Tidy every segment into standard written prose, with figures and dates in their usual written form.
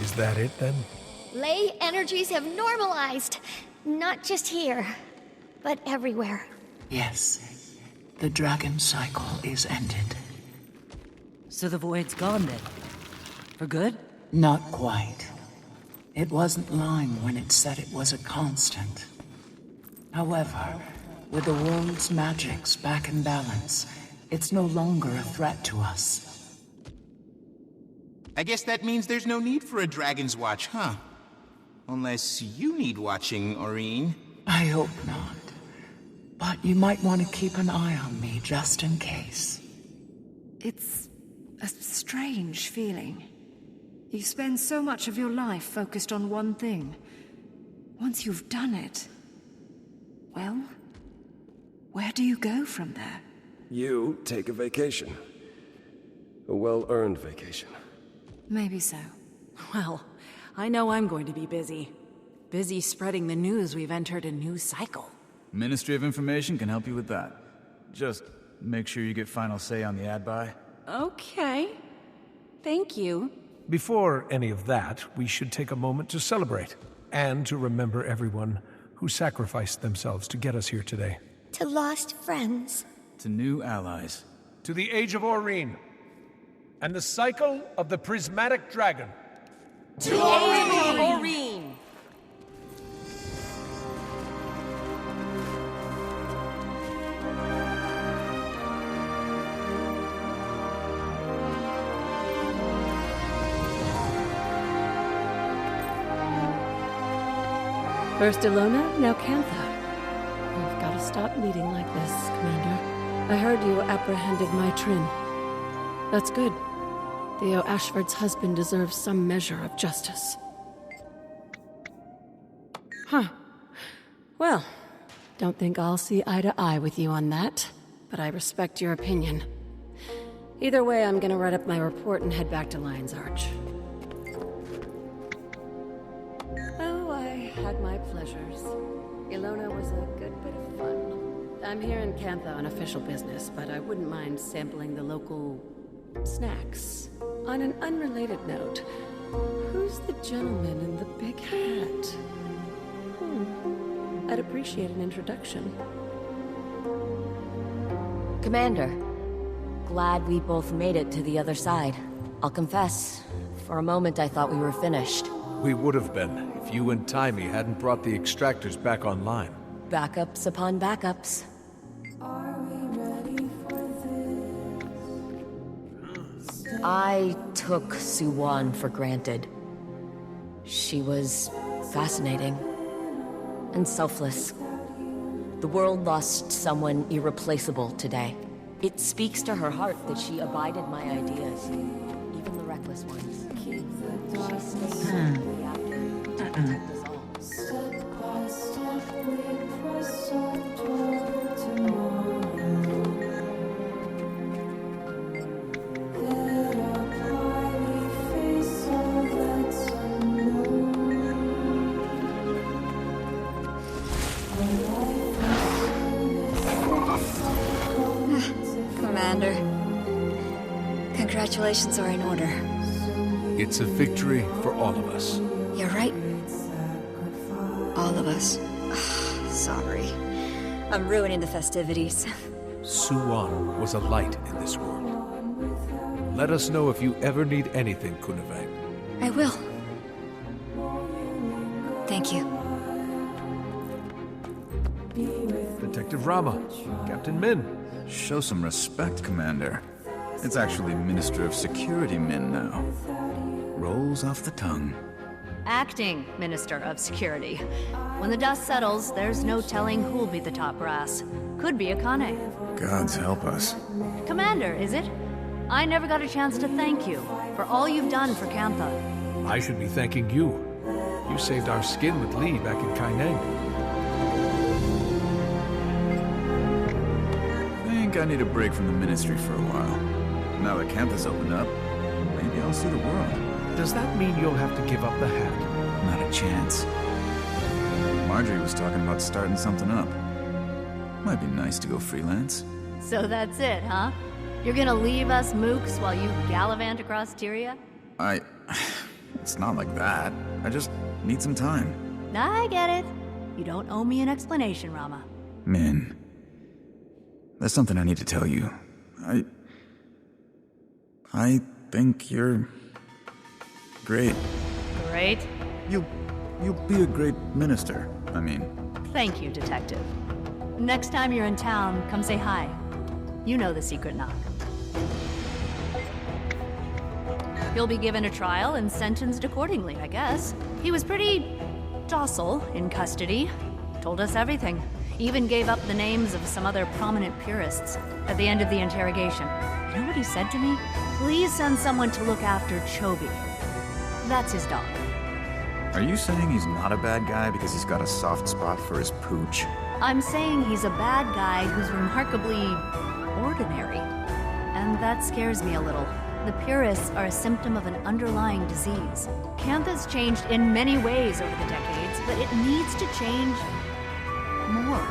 Is that it, then? Ley energies have normalized. Not just here, but everywhere. Yes. The dragon cycle is ended. So the void's gone then? For good? Not quite. It wasn't lying when it said it was a constant. However, with the world's magics back in balance, it's no longer a threat to us. I guess that means there's no need for a Dragon's Watch, huh? Unless you need watching, Aurene. I hope not. But you might want to keep an eye on me just in case. It's a strange feeling. You spend so much of your life focused on one thing. Once you've done it, well, where do you go from there? You take a vacation. A well-earned vacation. Maybe so. Well, I know I'm going to be busy. Busy spreading the news we've entered a new cycle. Ministry of Information can help you with that. Just make sure you get final say on the ad buy. Okay. Thank you. Before any of that, we should take a moment to celebrate, and to remember everyone who sacrificed themselves to get us here today. To lost friends. To new allies. To the Age of Aurene, and the cycle of the Prismatic Dragon. To Aurene! First Ilona, now Cantha. We've got to stop meeting like this, Commander. I heard you apprehended my Trin. That's good. Theo Ashford's husband deserves some measure of justice. Huh. Well, don't think I'll see eye to eye with you on that, but I respect your opinion. Either way, I'm gonna write up my report and head back to Lion's Arch. Oh, I had my pleasures. Ilona was a good bit of fun. I'm here in Cantha on official business, but I wouldn't mind sampling the local snacks. On an unrelated note, who's the gentleman in the big hat? I'd appreciate an introduction. Commander, glad we both made it to the other side. I'll confess, for a moment I thought we were finished. We would have been, if you and Timey hadn't brought the extractors back online. Backups upon backups. I took Suwan for granted. She was fascinating and selfless. The world lost someone irreplaceable today. It speaks to her heart that she abided my ideas, even the reckless ones. She stayed in the reactor to protect us all. Commander, congratulations are in order. It's a victory for all of us. You're right. All of us. Sorry. I'm ruining the festivities. Suwan was a light in this world. Let us know if you ever need anything, Kunavang. I will. Thank you. Detective Rama, Captain Min. Show some respect, Commander. It's actually Minister of Security Min now. Rolls off the tongue. Acting Minister of Security. When the dust settles, there's no telling who'll be the top brass. Could be Akane. Gods help us. Commander, is it? I never got a chance to thank you for all you've done for Cantha. I should be thanking you. You saved our skin with Lee back in Kaineng. I think I need a break from the Ministry for a while. Now that Cantha's opened up, maybe I'll see the world. Does that mean you'll have to give up the hat? Not a chance. Marjorie was talking about starting something up. Might be nice to go freelance. So that's it, huh? You're gonna leave us mooks while you gallivant across Tyria? It's not like that. I just need some time. I get it. You don't owe me an explanation, Rama. Min, there's something I need to tell you. I think you're great. Great. You'll be a great minister, I mean. Thank you, Detective. Next time you're in town, come say hi. You know the secret knock. He'll be given a trial and sentenced accordingly, I guess. He was pretty docile in custody. Told us everything. Even gave up the names of some other prominent purists at the end of the interrogation. You know what he said to me? Please send someone to look after Chobi. That's his dog. Are you saying he's not a bad guy because he's got a soft spot for his pooch? I'm saying he's a bad guy who's remarkably ordinary. And that scares me a little. The purists are a symptom of an underlying disease. Cantha's changed in many ways over the decades, but it needs to change more.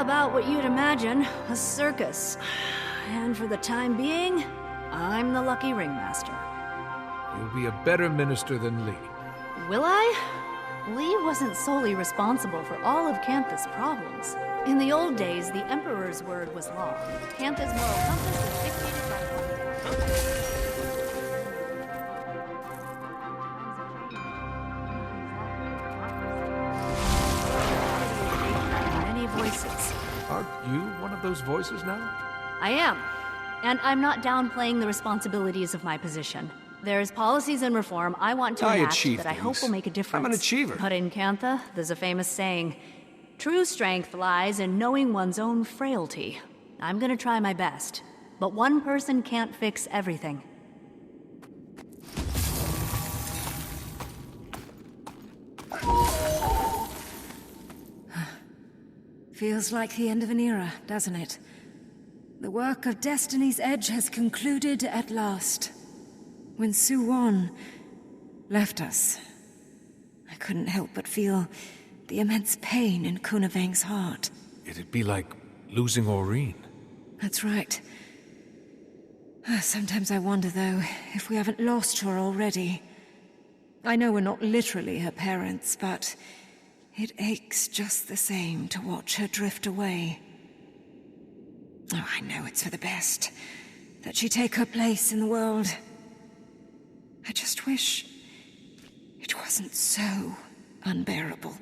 About what you'd imagine, a circus. And for the time being, I'm the lucky ringmaster. You'll be a better minister than Lee. Will I? Lee wasn't solely responsible for all of Cantha's problems. In the old days, the Emperor's word was law. Cantha's moral compass was dictated by voices. Are you one of those voices now? I am. And I'm not downplaying the responsibilities of my position. There's policies and reform I want to enact that I hope will make a difference. I'm an achiever. But in Cantha, there's a famous saying, true strength lies in knowing one's own frailty. I'm gonna try my best. But one person can't fix everything. Feels like the end of an era, doesn't it? The work of Destiny's Edge has concluded at last. When Suwon left us, I couldn't help but feel the immense pain in Kunavang's heart. It'd be like losing Aureen. That's right. Sometimes I wonder, though, if we haven't lost her already. I know we're not literally her parents, but it aches just the same to watch her drift away. Oh, I know it's for the best, that she take her place in the world. I just wish it wasn't so unbearable.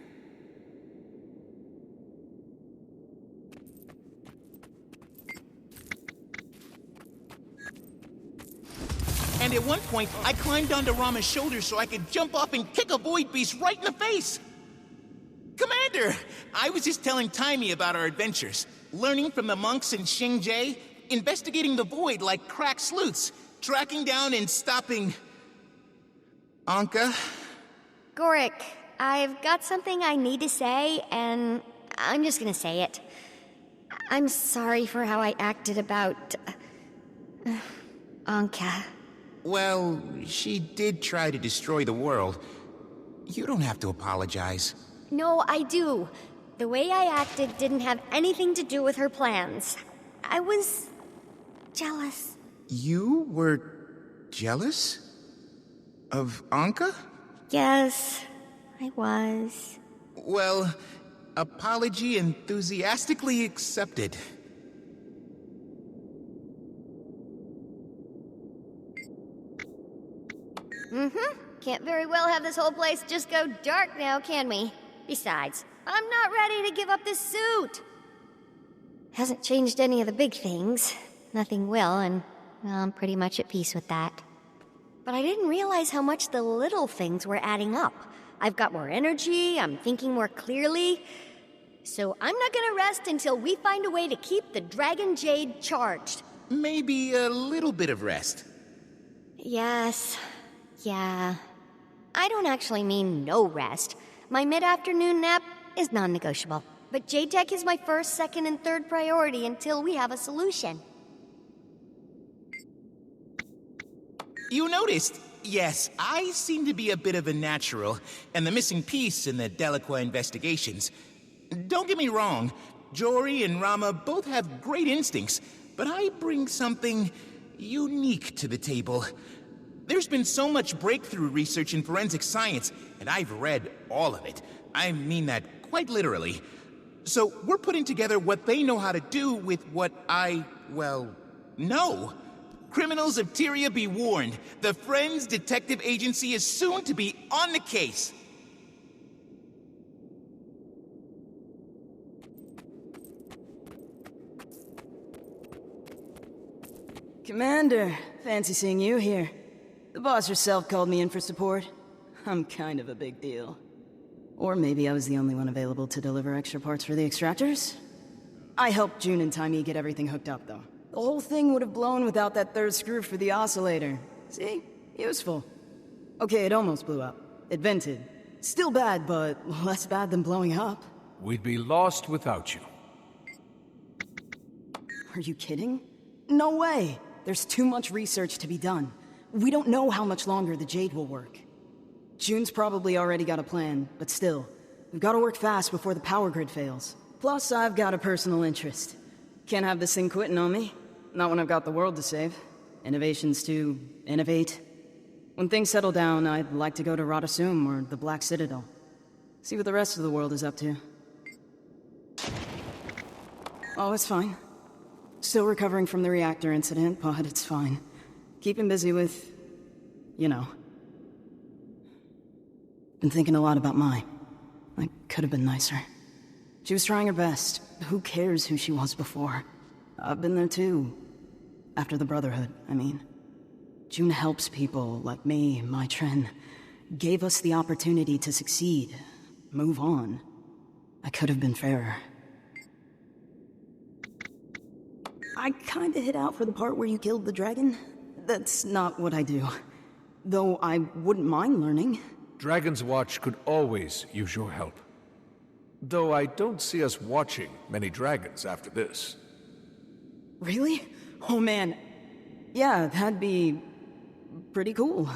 And at one point, I climbed onto Rama's shoulder so I could jump off and kick a void beast right in the face! Commander! I was just telling Taimi about our adventures. Learning from the monks in Xingzhe, investigating the void like crack sleuths, tracking down and stopping... Anka? Gorik, I've got something I need to say, and I'm just gonna say it. I'm sorry for how I acted about... Anka. Well, she did try to destroy the world. You don't have to apologize. No, I do. The way I acted didn't have anything to do with her plans. I was... jealous. You were... jealous? Of Anka? Yes, I was. Well, apology enthusiastically accepted. Can't very well have this whole place just go dark now, can we? Besides, I'm not ready to give up this suit. Hasn't changed any of the big things. Nothing will, and well, I'm pretty much at peace with that. But I didn't realize how much the little things were adding up. I've got more energy, I'm thinking more clearly. So I'm not gonna rest until we find a way to keep the Dragon Jade charged. Maybe a little bit of rest. Yes. Yeah. I don't actually mean no rest. My mid-afternoon nap is non-negotiable. But J-Tech is my first, second, and third priority until we have a solution. You noticed? Yes, I seem to be a bit of a natural, and the missing piece in the Delacroix investigations. Don't get me wrong, Jory and Rama both have great instincts, but I bring something unique to the table. There's been so much breakthrough research in forensic science, and I've read all of it. I mean that quite literally. So we're putting together what they know how to do with what I, well, know. Criminals of Tyria be warned. The Friends Detective Agency is soon to be on the case. Commander, fancy seeing you here. The boss herself called me in for support. I'm kind of a big deal. Or maybe I was the only one available to deliver extra parts for the extractors? I helped June and Taimi get everything hooked up, though. The whole thing would have blown without that third screw for the oscillator. See? Useful. Okay, it almost blew up. It vented. Still bad, but less bad than blowing up. We'd be lost without you. Are you kidding? No way! There's too much research to be done. We don't know how much longer the Jade will work. June's probably already got a plan, but still, we've got to work fast before the power grid fails. Plus, I've got a personal interest. Can't have this thing quitting on me. Not when I've got the world to save. Innovations to innovate. When things settle down, I'd like to go to Radasum or the Black Citadel. See what the rest of the world is up to. Oh, it's fine. Still recovering from the reactor incident, but it's fine. Keeping busy with... you know. Been thinking a lot about Mai. I could have been nicer. She was trying her best. Who cares who she was before? I've been there too. After the Brotherhood, I mean. June helps people like me, Mai Tren. Gave us the opportunity to succeed. Move on. I could have been fairer. I kinda hit out for the part where you killed the dragon. That's not what I do. Though I wouldn't mind learning. Dragon's Watch could always use your help. Though I don't see us watching many dragons after this. Really? Oh man. Yeah, that'd be pretty cool.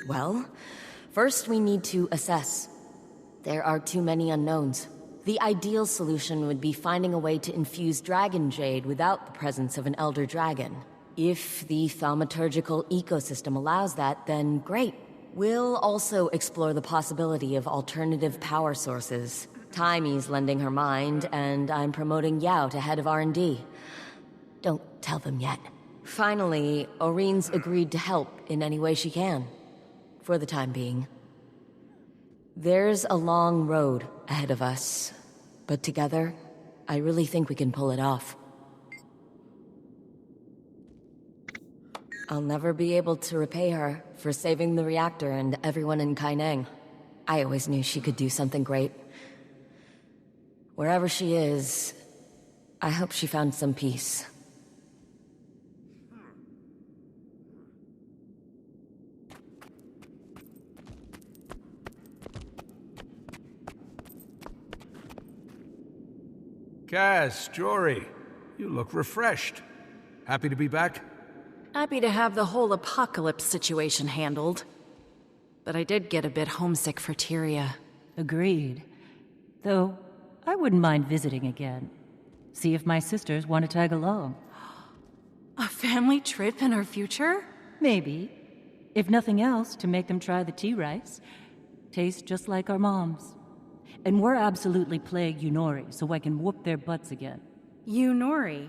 Well, first we need to assess. There are too many unknowns. The ideal solution would be finding a way to infuse Dragon Jade without the presence of an Elder Dragon. If the thaumaturgical ecosystem allows that, then great. We'll also explore the possibility of alternative power sources. Taimi's lending her mind, and I'm promoting Yao to head of R&D. Don't tell them yet. Finally, Orene's agreed to help in any way she can. For the time being. There's a long road ahead of us, but together, I really think we can pull it off. I'll never be able to repay her for saving the reactor and everyone in Kaineng. I always knew she could do something great. Wherever she is, I hope she found some peace. Kaz, Jory, you look refreshed. Happy to be back? Happy to have the whole apocalypse situation handled. But I did get a bit homesick for Tyria. Agreed. Though, I wouldn't mind visiting again. See if my sisters want to tag along. A family trip in our future? Maybe. If nothing else, to make them try the tea rice. Tastes just like our moms. And we're absolutely playing Yunori, so I can whoop their butts again. Yunori?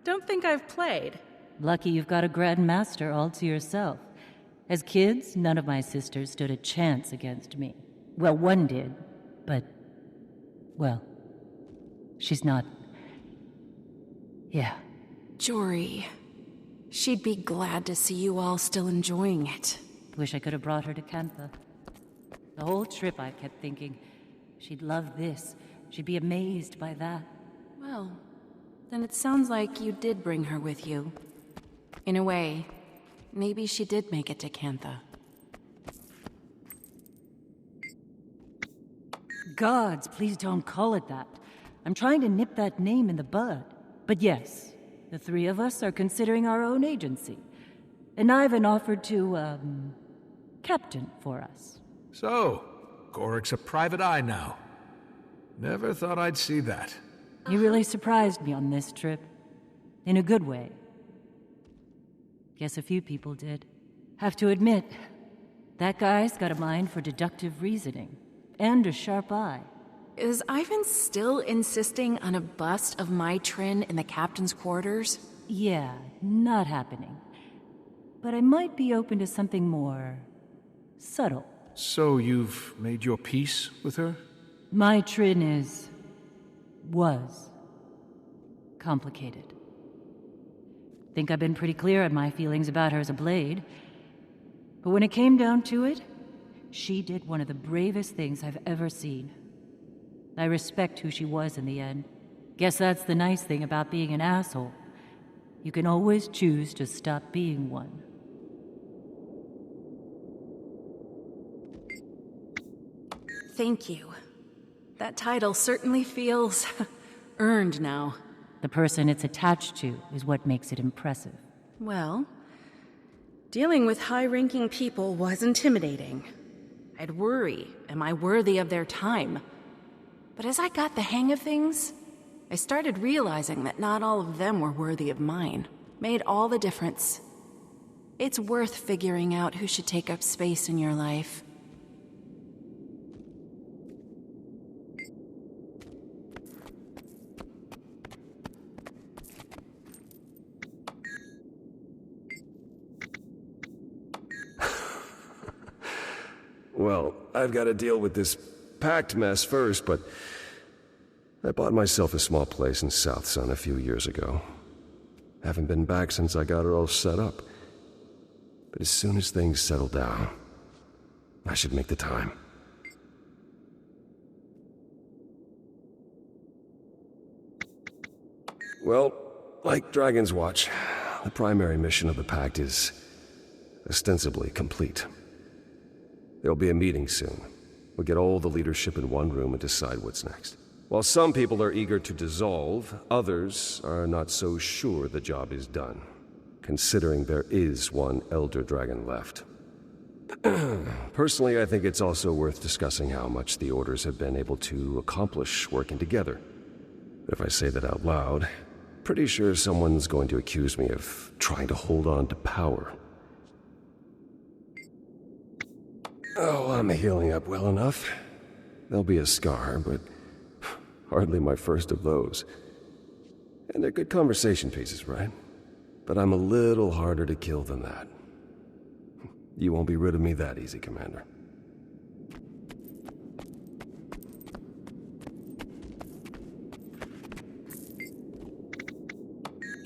Don't think I've played. Lucky you've got a grandmaster all to yourself. As kids, none of my sisters stood a chance against me. Well, one did, but... well, she's not... yeah. Jory. She'd be glad to see you all still enjoying it. Wish I could have brought her to Cantha. The whole trip I kept thinking... she'd love this. She'd be amazed by that. Well, then it sounds like you did bring her with you. In a way, maybe she did make it to Cantha. Gods, please don't call it that. I'm trying to nip that name in the bud. But yes, the three of us are considering our own agency. And Ivan offered to, captain for us. So, Gorik's a private eye now. Never thought I'd see that. You really surprised me on this trip. In a good way. Guess a few people did. Have to admit, that guy's got a mind for deductive reasoning. And a sharp eye. Is Ivan still insisting on a bust of my Trin in the captain's quarters? Yeah, not happening. But I might be open to something more... subtle. So you've made your peace with her? My Trin is... was... complicated. Think I've been pretty clear on my feelings about her as a blade. But when it came down to it, she did one of the bravest things I've ever seen. I respect who she was in the end. Guess that's the nice thing about being an asshole. You can always choose to stop being one. Thank you. That title certainly feels... earned now. The person it's attached to is what makes it impressive. Well, dealing with high-ranking people was intimidating. I'd worry, am I worthy of their time? But as I got the hang of things, I started realizing that not all of them were worthy of mine. Made all the difference. It's worth figuring out who should take up space in your life. Well, I've got to deal with this packed mess first, but I bought myself a small place in South Sun a few years ago. Haven't been back since I got it all set up. But as soon as things settle down, I should make the time. Well, like Dragon's Watch, the primary mission of the Pact is ostensibly complete. There'll be a meeting soon. We'll get all the leadership in one room and decide what's next. While some people are eager to dissolve, others are not so sure the job is done, considering there is one Elder Dragon left. Personally, I think it's also worth discussing how much the Orders have been able to accomplish working together. But if I say that out loud, pretty sure someone's going to accuse me of trying to hold on to power. Oh, I'm healing up well enough. There'll be a scar, but hardly my first of those. And they're good conversation pieces, right? But I'm a little harder to kill than that. You won't be rid of me that easy, Commander.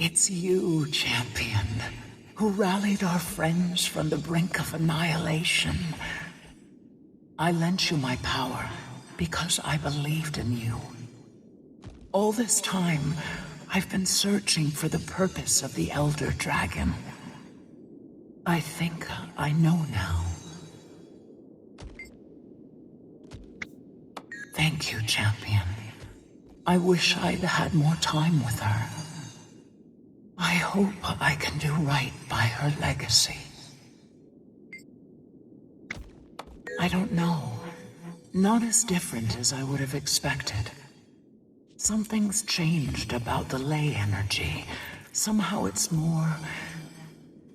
It's you, champion, who rallied our friends from the brink of annihilation. I lent you my power because I believed in you. All this time, I've been searching for the purpose of the Elder Dragon. I think I know now. Thank you, champion. I wish I'd had more time with her. I hope I can do right by her legacy. I don't know. Not as different as I would have expected. Something's changed about the ley energy. Somehow it's more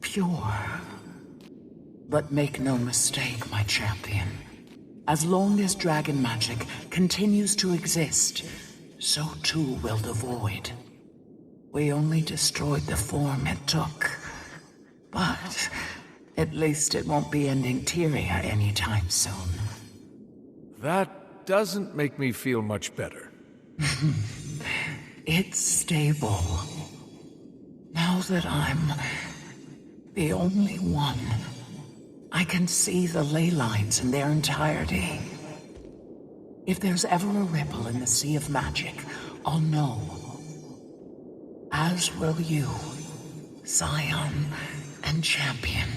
pure. But make no mistake, my champion. As long as dragon magic continues to exist, so too will the void. We only destroyed the form it took. But at least it won't be ending Tyria anytime soon. That doesn't make me feel much better. It's stable. Now that I'm the only one, I can see the ley lines in their entirety. If there's ever a ripple in the sea of magic, I'll know. As will you, Scion and Champion.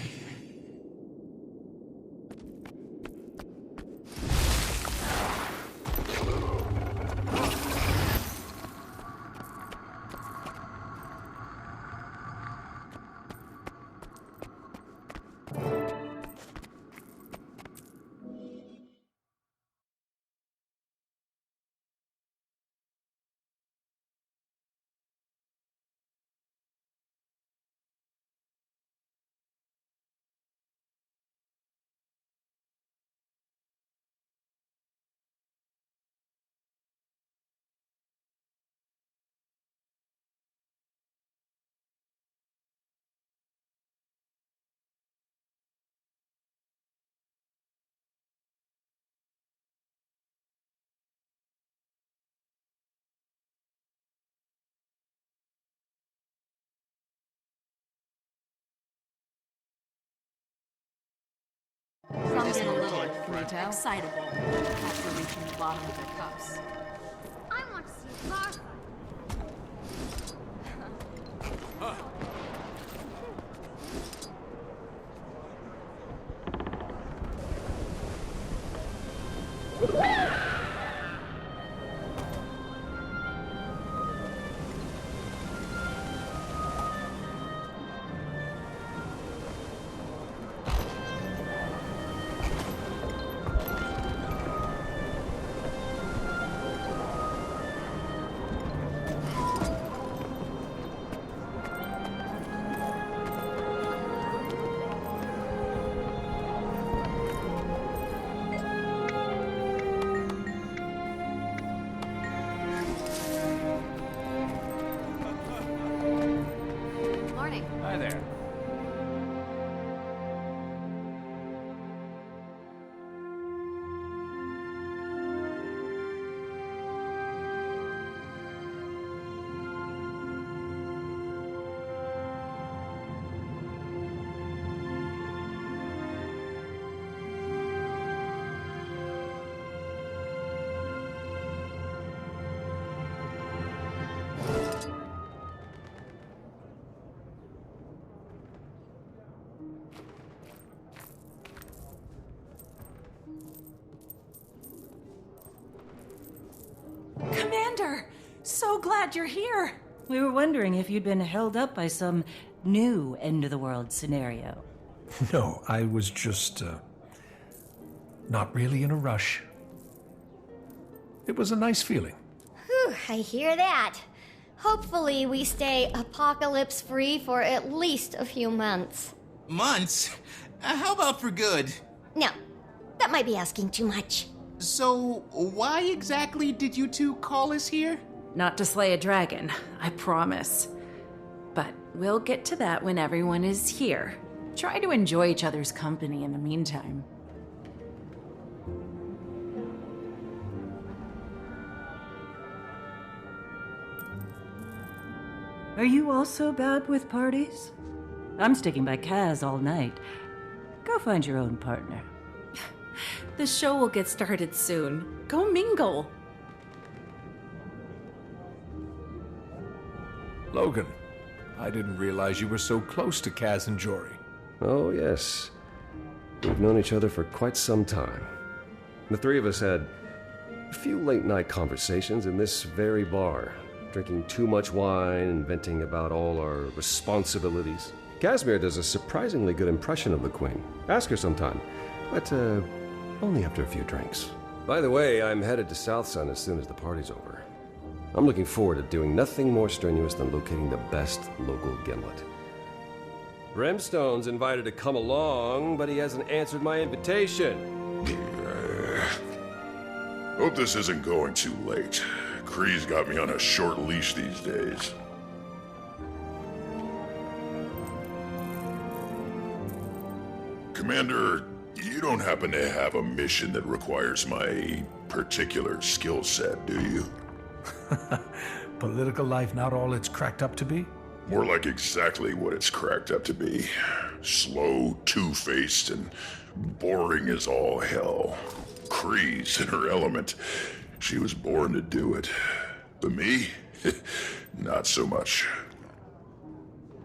Some get a little excitable after reaching the bottom of their cups. I want to see a bar fight. So glad you're here. We were wondering if you'd been held up by some new end-of-the-world scenario. No, I was just, not really in a rush. It was a nice feeling. Whew, I hear that. Hopefully we stay apocalypse-free for at least a few months. Months? How about for good? No, that might be asking too much. So, why exactly did you two call us here? Not to slay a dragon, I promise. But we'll get to that when everyone is here. Try to enjoy each other's company in the meantime. Are you also bad with parties? I'm sticking by Kaz all night. Go find your own partner. The show will get started soon. Go mingle. Logan, I didn't realize you were so close to Kaz and Jory. Oh, yes. We've known each other for quite some time. The three of us had a few late-night conversations in this very bar, drinking too much wine and venting about all our responsibilities. Casimir does a surprisingly good impression of the Queen. Ask her sometime, but only after a few drinks. By the way, I'm headed to South Sun as soon as the party's over. I'm looking forward to doing nothing more strenuous than locating the best local gimlet. Brimstone's invited to come along, but he hasn't answered my invitation. Hope this isn't going too late. Kree's got me on a short leash these days. Commander, you don't happen to have a mission that requires my particular skill set, do you? Political life not all it's cracked up to be? More like exactly what it's cracked up to be. Slow, two-faced, and boring as all hell. Kree's in her element. She was born to do it. But me? Not so much.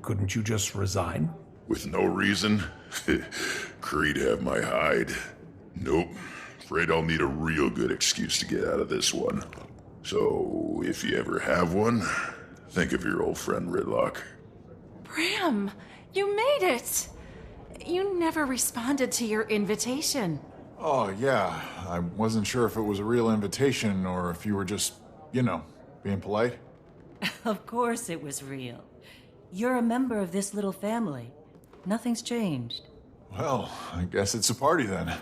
Couldn't you just resign? With no reason? Kree'd have my hide. Nope. Afraid I'll need a real good excuse to get out of this one. So, if you ever have one, think of your old friend Ridlock. Bram, you made it! You never responded to your invitation. Oh, yeah. I wasn't sure if it was a real invitation or if you were just, being polite. Of course it was real. You're a member of this little family. Nothing's changed. Well, I guess it's a party then.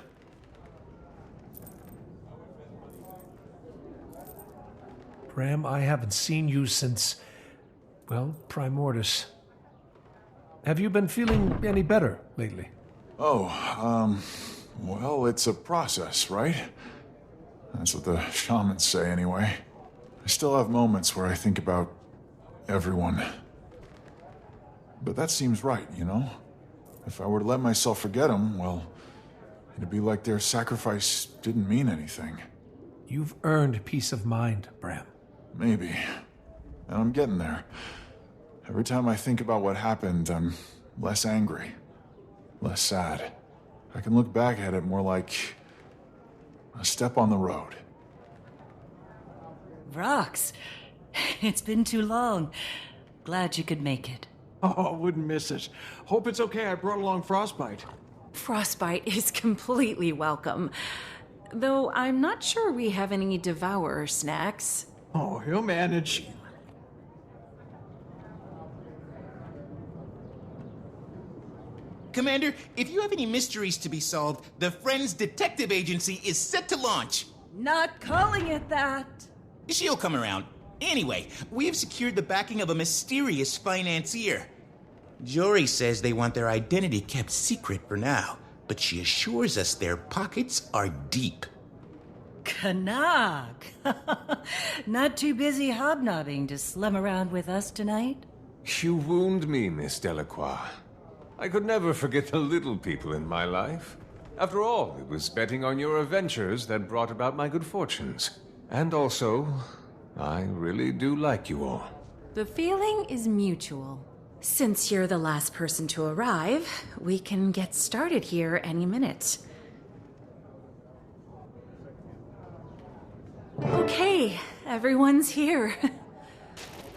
Bram, I haven't seen you since, well, Primordus. Have you been feeling any better lately? Oh, well, it's a process, right? That's what the shamans say anyway. I still have moments where I think about everyone. But that seems right, If I were to let myself forget them, well, it'd be like their sacrifice didn't mean anything. You've earned peace of mind, Bram. Maybe. And I'm getting there. Every time I think about what happened, I'm less angry, less sad. I can look back at it more like a step on the road. Rox, it's been too long. Glad you could make it. Oh, wouldn't miss it. Hope it's okay I brought along Frostbite. Frostbite is completely welcome. Though I'm not sure we have any Devourer snacks. Oh, he'll manage. Commander, if you have any mysteries to be solved, the Friends Detective Agency is set to launch. Not calling it that. She'll come around. Anyway, we have secured the backing of a mysterious financier. Jory says they want their identity kept secret for now, but she assures us their pockets are deep. Canog! Not too busy hobnobbing to slum around with us tonight? You wound me, Miss Delacroix. I could never forget the little people in my life. After all, it was betting on your adventures that brought about my good fortunes. And also, I really do like you all. The feeling is mutual. Since you're the last person to arrive, we can get started here any minute. Okay, everyone's here.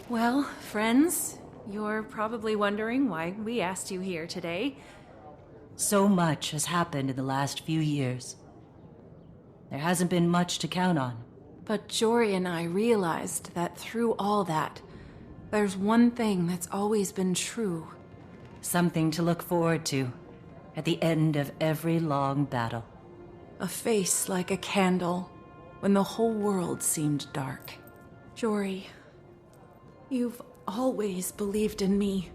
Well, friends, you're probably wondering why we asked you here today. So much has happened in the last few years. There hasn't been much to count on. But Jory and I realized that through all that, there's one thing that's always been true. Something to look forward to at the end of every long battle. A face like a candle when the whole world seemed dark. Jory, you've always believed in me.